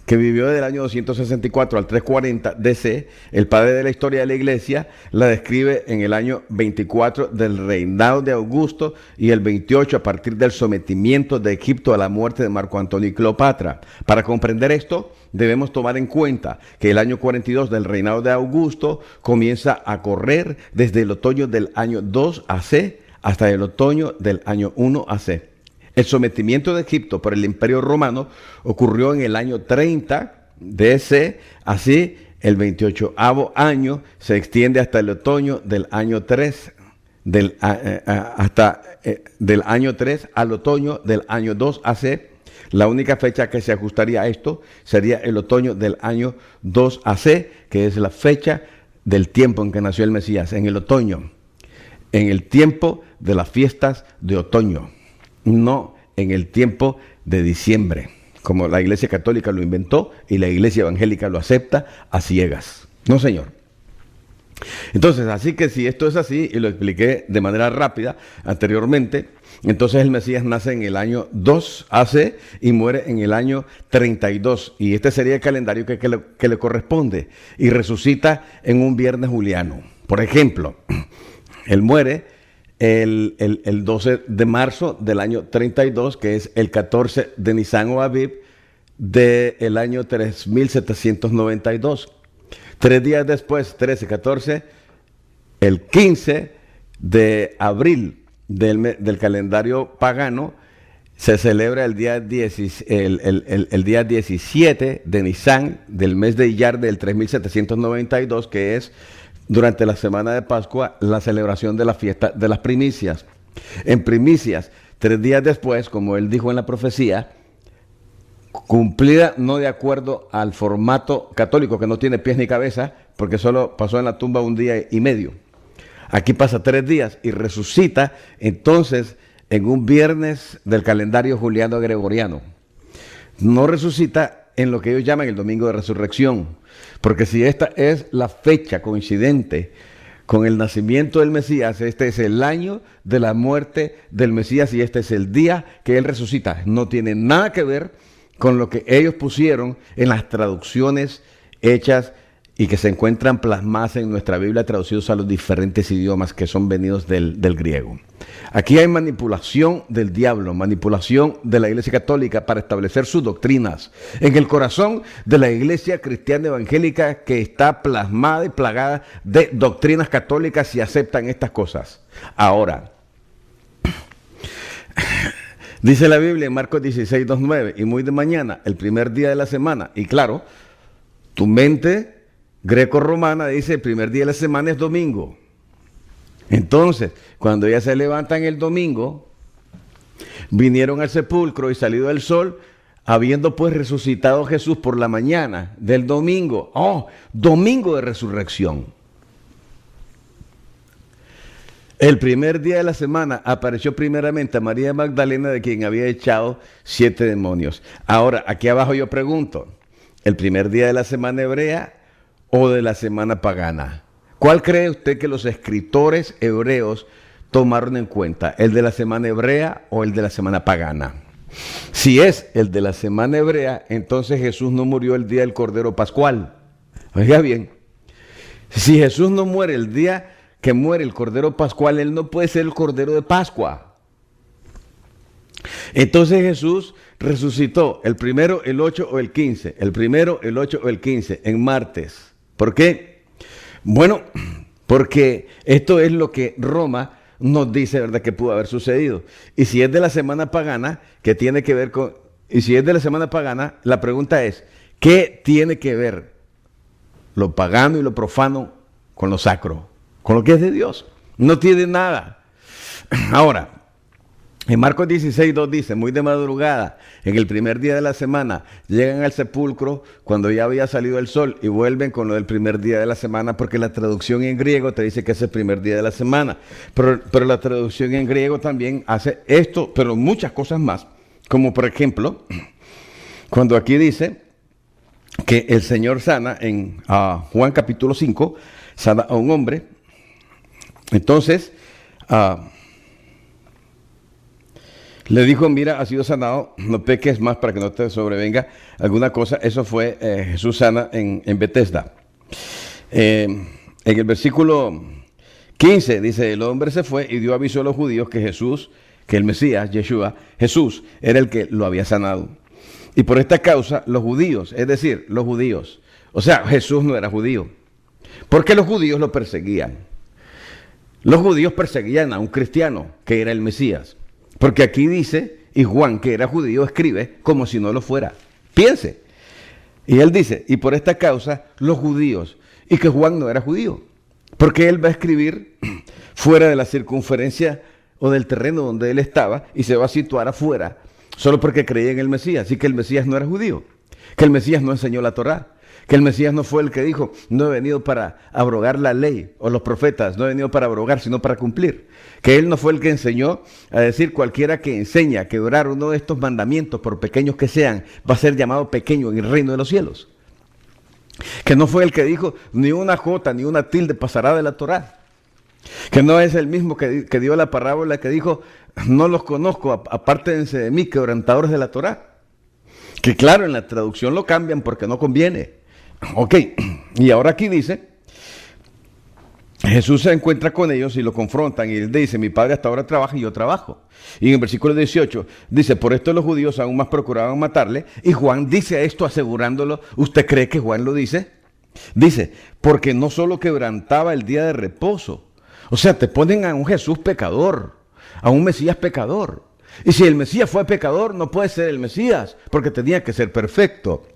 que vivió del año 264 al 340 DC, el padre de la historia de la iglesia, la describe en el año 24 del reinado de Augusto y el 28 a partir del sometimiento de Egipto a la muerte de Marco Antonio y Cleopatra. Para comprender esto, debemos tomar en cuenta que el año 42 del reinado de Augusto comienza a correr desde el otoño del año 2 AC hasta el otoño del año 1 AC. El sometimiento de Egipto por el Imperio Romano ocurrió en el año 30 DC, así el 28º año se extiende hasta el otoño del año 3, del año 3 al otoño del año 2 AC. La única fecha que se ajustaría a esto sería el otoño del año 2 AC, que es la fecha del tiempo en que nació el Mesías, en el otoño, en el tiempo de las fiestas de otoño. No en el tiempo de diciembre, como la Iglesia Católica lo inventó y la Iglesia Evangélica lo acepta a ciegas. No, señor. Entonces, así que si esto es así, y lo expliqué de manera rápida anteriormente, entonces el Mesías nace en el año 2 AC y muere en el año 32. Y este sería el calendario que le corresponde. Y resucita en un viernes juliano. Por ejemplo, él muere el 12 de marzo del año 32, que es el 14 de Nisan o Aviv del año 3792. 3 días después, 13, 14, el 15 de abril del calendario pagano, se celebra el día 17 de Nisan del mes de Iyar del 3792, que es durante la semana de Pascua la celebración de la fiesta de las primicias. En primicias, 3 días después, como él dijo en la profecía, cumplida no de acuerdo al formato católico, que no tiene pies ni cabeza, porque solo pasó en la tumba 1 día y medio. Aquí pasa 3 días y resucita entonces en un viernes del calendario juliano gregoriano. No resucita en lo que ellos llaman el domingo de resurrección, porque si esta es la fecha coincidente con el nacimiento del Mesías, este es el año de la muerte del Mesías y este es el día que él resucita. No tiene nada que ver con lo que ellos pusieron en las traducciones hechas y que se encuentran plasmadas en nuestra Biblia, traducidos a los diferentes idiomas que son venidos del griego. Aquí hay manipulación del diablo, manipulación de la Iglesia Católica para establecer sus doctrinas en el corazón de la Iglesia Cristiana Evangélica, que está plasmada y plagada de doctrinas católicas y aceptan estas cosas. Ahora, dice la Biblia en Marcos 16, 2, 9, y muy de mañana, el primer día de la semana, y claro, tu mente greco-romana dice el primer día de la semana es domingo. Entonces, cuando ya se levantan el domingo, vinieron al sepulcro y salido el sol, habiendo pues resucitado Jesús por la mañana del domingo. ¡Oh! Domingo de resurrección. El primer día de la semana apareció primeramente a María Magdalena, de quien había echado 7 demonios. Ahora, aquí abajo yo pregunto, ¿el primer día de la semana hebrea o de la semana pagana? ¿Cuál cree usted que los escritores hebreos tomaron en cuenta? ¿El de la semana hebrea o el de la semana pagana? Si es el de la semana hebrea, entonces Jesús no murió el día del Cordero Pascual. Oiga bien, si Jesús no muere el día que muere el Cordero Pascual, él no puede ser el Cordero de Pascua. Entonces Jesús resucitó el primero, el 8 o el 15. El primero, el 8 o el 15, en martes. ¿Por qué? Bueno, porque esto es lo que Roma nos dice, ¿verdad?, que pudo haber sucedido. Y si es de la semana pagana, que tiene que ver con... Y si es de la semana pagana, la pregunta es, ¿qué tiene que ver lo pagano y lo profano con lo sacro? Con lo que es de Dios. No tiene nada. Ahora, en Marcos 16, 2 dice, muy de madrugada, en el primer día de la semana, llegan al sepulcro cuando ya había salido el sol y vuelven con lo del primer día de la semana, porque la traducción en griego te dice que es el primer día de la semana. Pero la traducción en griego también hace esto, pero muchas cosas más. Como por ejemplo, cuando aquí dice que el Señor sana en Juan capítulo 5, sana a un hombre. Entonces, le dijo, mira, has sido sanado, no peques más para que no te sobrevenga alguna cosa. Eso fue Jesús sana en Betesda. En el versículo 15 dice, el hombre se fue y dio aviso a los judíos que Jesús, que el Mesías, Yeshua, Jesús, era el que lo había sanado. Y por esta causa, los judíos, es decir, los judíos, o sea, Jesús no era judío, porque los judíos lo perseguían. Los judíos perseguían a un cristiano, que era el Mesías. Porque aquí dice, y Juan, que era judío, escribe como si no lo fuera. Piense. Y él dice, y por esta causa, los judíos, y que Juan no era judío. Porque él va a escribir fuera de la circunferencia o del terreno donde él estaba, y se va a situar afuera, solo porque creía en el Mesías, y que el Mesías no era judío, que el Mesías no enseñó la Torá, que el Mesías no fue el que dijo, no he venido para abrogar la ley o los profetas, no he venido para abrogar, sino para cumplir. Que él no fue el que enseñó a decir, cualquiera que enseña que orar uno de estos mandamientos, por pequeños que sean, va a ser llamado pequeño en el reino de los cielos. que no fue el que dijo ni una jota ni una tilde pasará de la Torá, que no es el mismo que dio la parábola que dijo no los conozco, apártense de mí, quebrantadores de la Torá, que claro, en la traducción lo cambian porque no conviene. Ok, y ahora aquí dice, Jesús se encuentra con ellos y lo confrontan y él dice, mi padre hasta ahora trabaja y yo trabajo. Y en el versículo 18 dice, por esto los judíos aún más procuraban matarle. Y Juan dice esto asegurándolo. ¿Usted cree que Juan lo dice? Dice, porque no solo quebrantaba el día de reposo. O sea, te ponen a un Jesús pecador, a un Mesías pecador. Y si el Mesías fue pecador, no puede ser el Mesías, porque tenía que ser perfecto.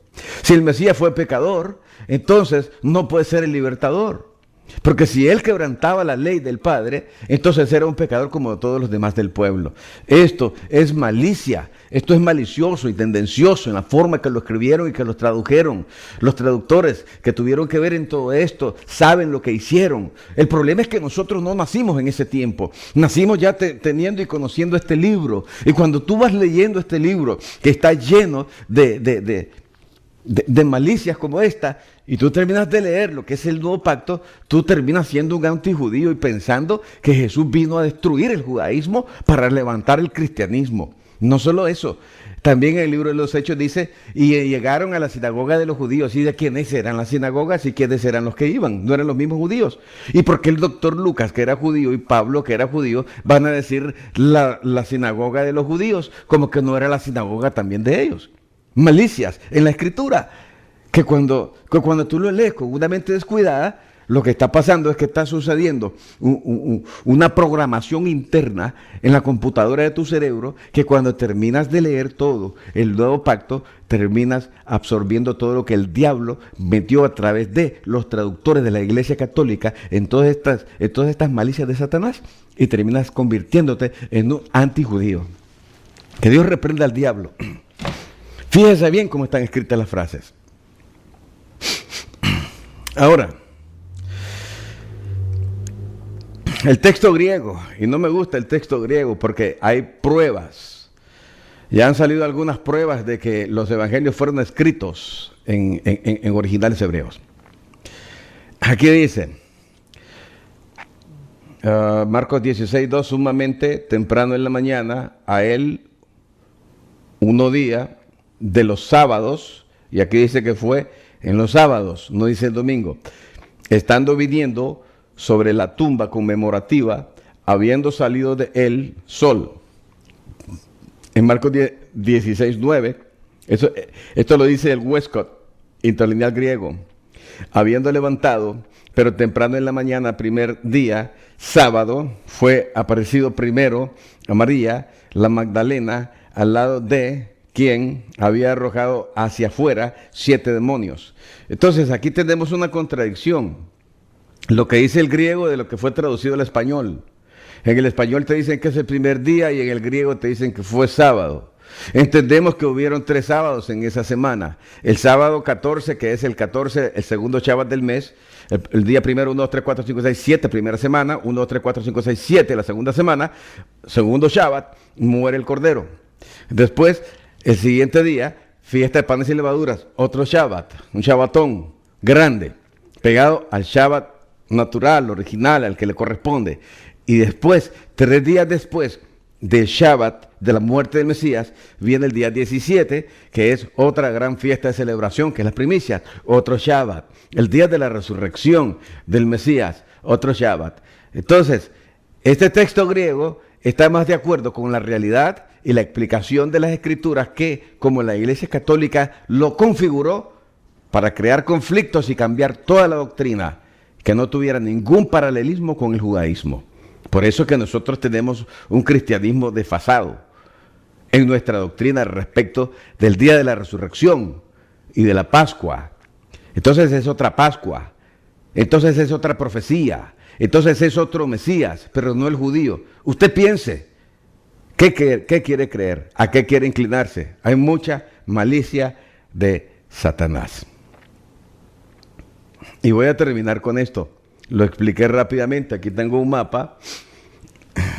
Si el Mesías fue pecador, entonces no puede ser el libertador. Porque si él quebrantaba la ley del Padre, entonces era un pecador como todos los demás del pueblo. Esto es malicia, esto es malicioso y tendencioso en la forma que lo escribieron y que lo tradujeron. Los traductores que tuvieron que ver en todo esto saben lo que hicieron. El problema es que nosotros no nacimos en ese tiempo. Nacimos ya teniendo y conociendo este libro. Y cuando tú vas leyendo este libro que está lleno de malicias como esta, y tú terminas de leer lo que es el nuevo pacto, tú terminas siendo un antijudío y pensando que Jesús vino a destruir el judaísmo para levantar el cristianismo. No solo eso, también en el libro de los Hechos dice, y llegaron a la sinagoga de los judíos. ¿Y de quiénes eran las sinagogas y quiénes eran los que iban? No eran los mismos judíos. ¿Y por qué el doctor Lucas, que era judío, y Pablo, que era judío, van a decir la sinagoga de los judíos, como que no era la sinagoga también de ellos? Malicias en la escritura, que cuando tú lo lees con una mente descuidada, lo que está pasando es que está sucediendo una programación interna en la computadora de tu cerebro, que cuando terminas de leer todo el nuevo pacto, terminas absorbiendo todo lo que el diablo metió a través de los traductores de la Iglesia Católica en todas estas malicias de Satanás, y terminas convirtiéndote en un antijudío. Que Dios reprenda al diablo. Fíjese bien cómo están escritas las frases. Ahora, el texto griego, y no me gusta el texto griego porque hay pruebas. Ya han salido algunas pruebas de que los evangelios fueron escritos en originales hebreos. Aquí dice, Marcos 16:2, sumamente temprano en la mañana, a él, uno día de los sábados, y aquí dice que fue en los sábados, no dice el domingo, estando viniendo sobre la tumba conmemorativa, habiendo salido de él sol. En Marcos 16:9, esto lo dice el Westcott, interlineal griego, habiendo levantado, pero temprano en la mañana, primer día, sábado, fue aparecido primero a María, la Magdalena, al lado de quien había arrojado hacia afuera 7 demonios. Entonces aquí tenemos una contradicción. Lo que dice el griego de lo que fue traducido al español. En el español te dicen que es el primer día y en el griego te dicen que fue sábado. Entendemos que hubieron 3 sábados en esa semana. El sábado 14, que es el 14, el segundo Shabbat del mes. El día primero, 1, 2, 3, 4, 5, 6, 7, primera semana. 1, 2, 3, 4, 5, 6, 7, la segunda semana. Segundo Shabbat, muere el cordero. Después, el siguiente día, fiesta de panes y levaduras, otro Shabbat, un Shabbatón grande, pegado al Shabbat natural, original, al que le corresponde. Y después, 3 días después del Shabbat, de la muerte del Mesías, viene el día 17, que es otra gran fiesta de celebración, que es las primicias, otro Shabbat. El día de la resurrección del Mesías, otro Shabbat. Entonces, este texto griego está más de acuerdo con la realidad y la explicación de las Escrituras que, como la Iglesia Católica lo configuró para crear conflictos y cambiar toda la doctrina, que no tuviera ningún paralelismo con el judaísmo. Por eso que nosotros tenemos un cristianismo desfasado en nuestra doctrina respecto del día de la resurrección y de la Pascua. Entonces es otra Pascua, entonces es otra profecía, entonces es otro Mesías, pero no el judío. Usted piense. ¿Qué quiere creer? ¿A qué quiere inclinarse? Hay mucha malicia de Satanás. Y voy a terminar con esto. Lo expliqué rápidamente. Aquí tengo un mapa.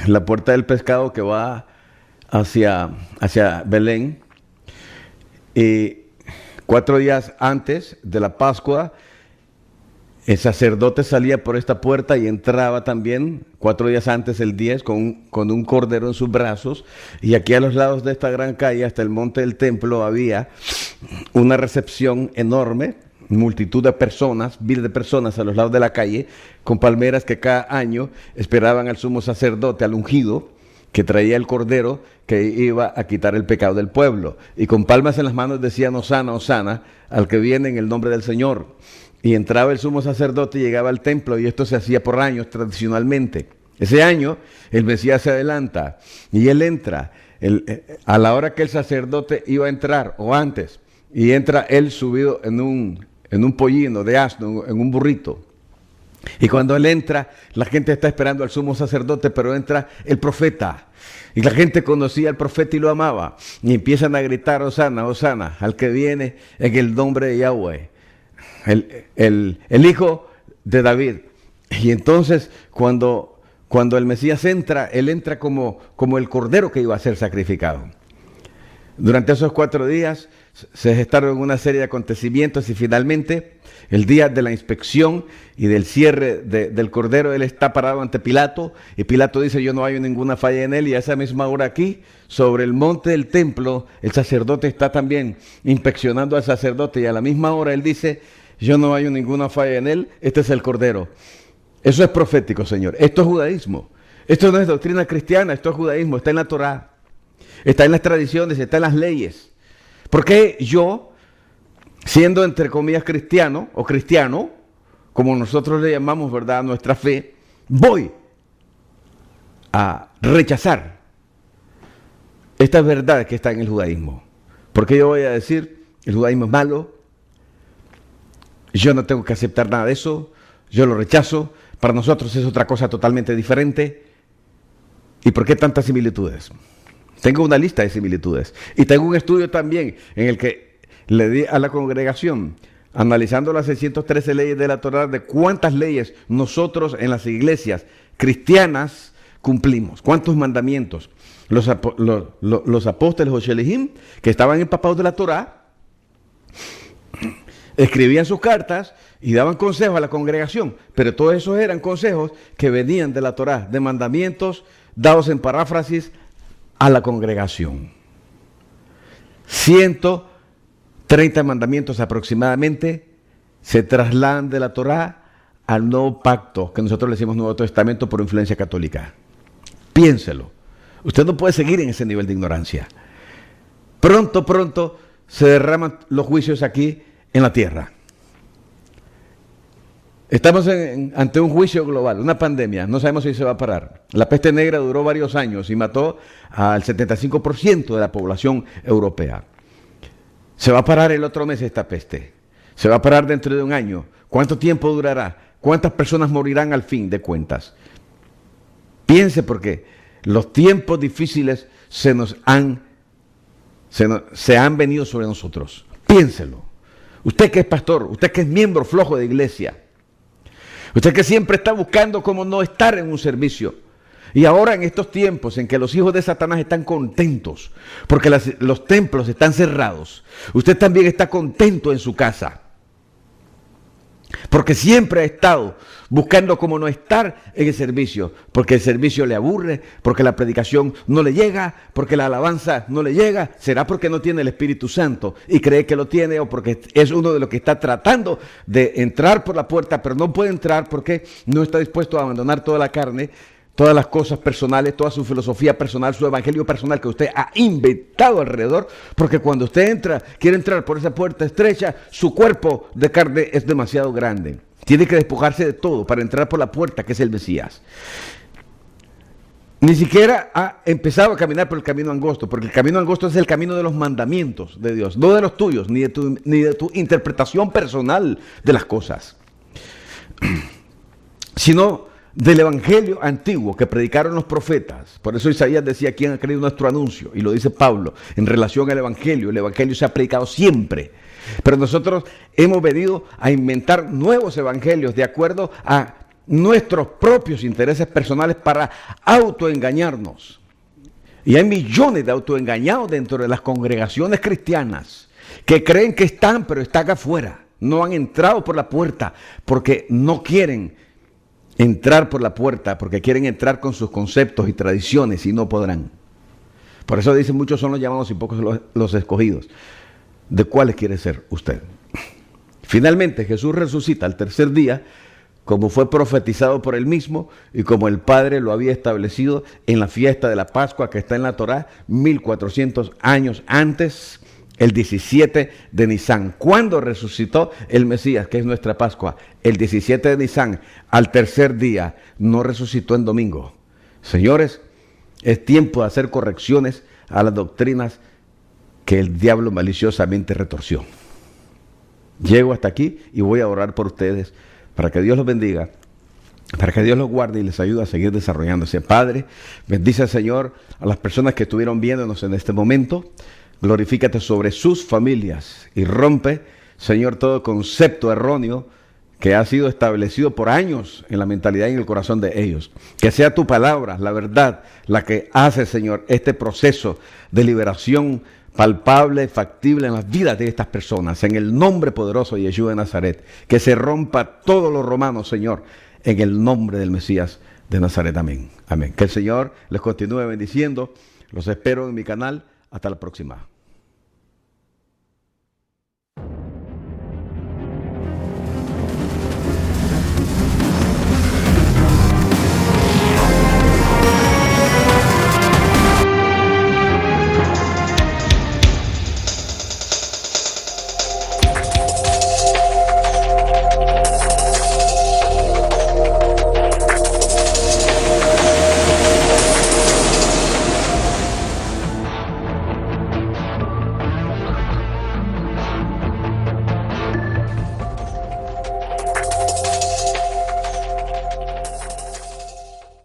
La puerta del pescado que va hacia Belén. Y 4 días antes de la Pascua, el sacerdote salía por esta puerta y entraba también 4 días antes, el 10, con un cordero en sus brazos. Y aquí a los lados de esta gran calle, hasta el monte del templo, había una recepción enorme, multitud de personas, miles de personas a los lados de la calle, con palmeras que cada año esperaban al sumo sacerdote, al ungido, que traía el cordero que iba a quitar el pecado del pueblo. Y con palmas en las manos decían: Hosana, Hosana, al que viene en el nombre del Señor. Y entraba el sumo sacerdote y llegaba al templo, y esto se hacía por años tradicionalmente. Ese año el Mesías se adelanta y él entra a la hora que el sacerdote iba a entrar, o antes, y entra él subido en un pollino de asno, en un burrito. Y cuando él entra, la gente está esperando al sumo sacerdote, pero entra el profeta. Y la gente conocía al profeta y lo amaba. Y empiezan a gritar: Hosana, Hosana, al que viene en el nombre de Yahweh, el hijo de David. Y entonces cuando el Mesías entra, él entra como el cordero que iba a ser sacrificado. Durante esos 4 días se gestaron una serie de acontecimientos, y finalmente, el día de la inspección y del cierre del cordero, él está parado ante Pilato, y Pilato dice: yo no hallo ninguna falla en él. Y a esa misma hora aquí, sobre el monte del templo, el sacerdote está también inspeccionando al sacerdote, y a la misma hora él dice: yo no hallo ninguna falla en él, este es el cordero. Eso es profético, Señor. Esto es judaísmo. Esto no es doctrina cristiana, esto es judaísmo, está en la Torá, está en las tradiciones, está en las leyes. ¿Por qué yo, siendo entre comillas cristiano o cristiano, como nosotros le llamamos, ¿verdad?, nuestra fe, voy a rechazar esta verdad que está en el judaísmo? Porque yo voy a decir: el judaísmo es malo, yo no tengo que aceptar nada de eso, yo lo rechazo, para nosotros es otra cosa totalmente diferente. ¿Y por qué tantas similitudes? Tengo una lista de similitudes, y tengo un estudio también en el que le di a la congregación, analizando las 613 leyes de la Torá, de cuántas leyes nosotros en las iglesias cristianas cumplimos, cuántos mandamientos. Los apóstoles o Shelihim, que estaban empapados de la Torá, escribían sus cartas y daban consejos a la congregación, pero todos esos eran consejos que venían de la Torá, de mandamientos dados en paráfrasis a la congregación. 130 mandamientos aproximadamente se trasladan de la Torá al Nuevo Pacto, que nosotros le decimos Nuevo Testamento por influencia católica. Piénselo. Usted no puede seguir en ese nivel de ignorancia. Pronto se derraman los juicios aquí en la tierra. Estamos ante un juicio global, una pandemia, no sabemos si se va a parar. La peste negra duró varios años y mató al 75% de la población europea. Se va a parar el otro mes esta peste. Se va a parar dentro de un año. ¿Cuánto tiempo durará? ¿Cuántas personas morirán al fin de cuentas? Piense, porque los tiempos difíciles se han venido sobre nosotros. Piénselo. Usted que es pastor, usted que es miembro flojo de iglesia, usted que siempre está buscando cómo no estar en un servicio. Y ahora en estos tiempos en que los hijos de Satanás están contentos porque los templos están cerrados, usted también está contento en su casa. Porque siempre ha estado buscando cómo no estar en el servicio. Porque el servicio le aburre, porque la predicación no le llega, porque la alabanza no le llega. ¿Será porque no tiene el Espíritu Santo y cree que lo tiene, o porque es uno de los que está tratando de entrar por la puerta, pero no puede entrar porque no está dispuesto a abandonar toda la carne, todas las cosas personales, toda su filosofía personal, su evangelio personal que usted ha inventado alrededor? Porque cuando usted quiere entrar por esa puerta estrecha, su cuerpo de carne es demasiado grande. Tiene que despojarse de todo para entrar por la puerta que es el Mesías. Ni siquiera ha empezado a caminar por el camino angosto, porque el camino angosto es el camino de los mandamientos de Dios, no de los tuyos, ni de tu interpretación personal de las cosas, sino del evangelio antiguo que predicaron los profetas. Por eso Isaías decía: ¿quién ha creído nuestro anuncio? Y lo dice Pablo en relación al evangelio. El evangelio se ha predicado siempre, pero nosotros hemos venido a inventar nuevos evangelios de acuerdo a nuestros propios intereses personales para autoengañarnos. Y hay millones de autoengañados dentro de las congregaciones cristianas que creen que están, pero están afuera. No han entrado por la puerta porque no quieren entrar por la puerta, porque quieren entrar con sus conceptos y tradiciones y no podrán. Por eso dicen, muchos son los llamados y pocos los escogidos. ¿De cuáles quiere ser usted? Finalmente Jesús resucita al tercer día, como fue profetizado por él mismo y como el Padre lo había establecido en la fiesta de la Pascua que está en la Torá, 1400 años antes, el 17 de Nisán. ¿Cuándo resucitó el Mesías, que es nuestra Pascua? El 17 de Nisán, al tercer día. No resucitó en domingo. Señores, es tiempo de hacer correcciones a las doctrinas que el diablo maliciosamente retorció. Llego hasta aquí y voy a orar por ustedes para que Dios los bendiga, para que Dios los guarde y les ayude a seguir desarrollándose. Padre, bendice, Señor, a las personas que estuvieron viéndonos en este momento. Glorifícate sobre sus familias y rompe, Señor, todo concepto erróneo que ha sido establecido por años en la mentalidad y en el corazón de ellos. Que sea tu palabra, la verdad, la que hace, Señor, este proceso de liberación palpable, factible en las vidas de estas personas. En el nombre poderoso de Yeshua de Nazaret. Que se rompa todo lo romano, Señor, en el nombre del Mesías de Nazaret. Amén. Amén. Que el Señor les continúe bendiciendo. Los espero en mi canal. Hasta la próxima.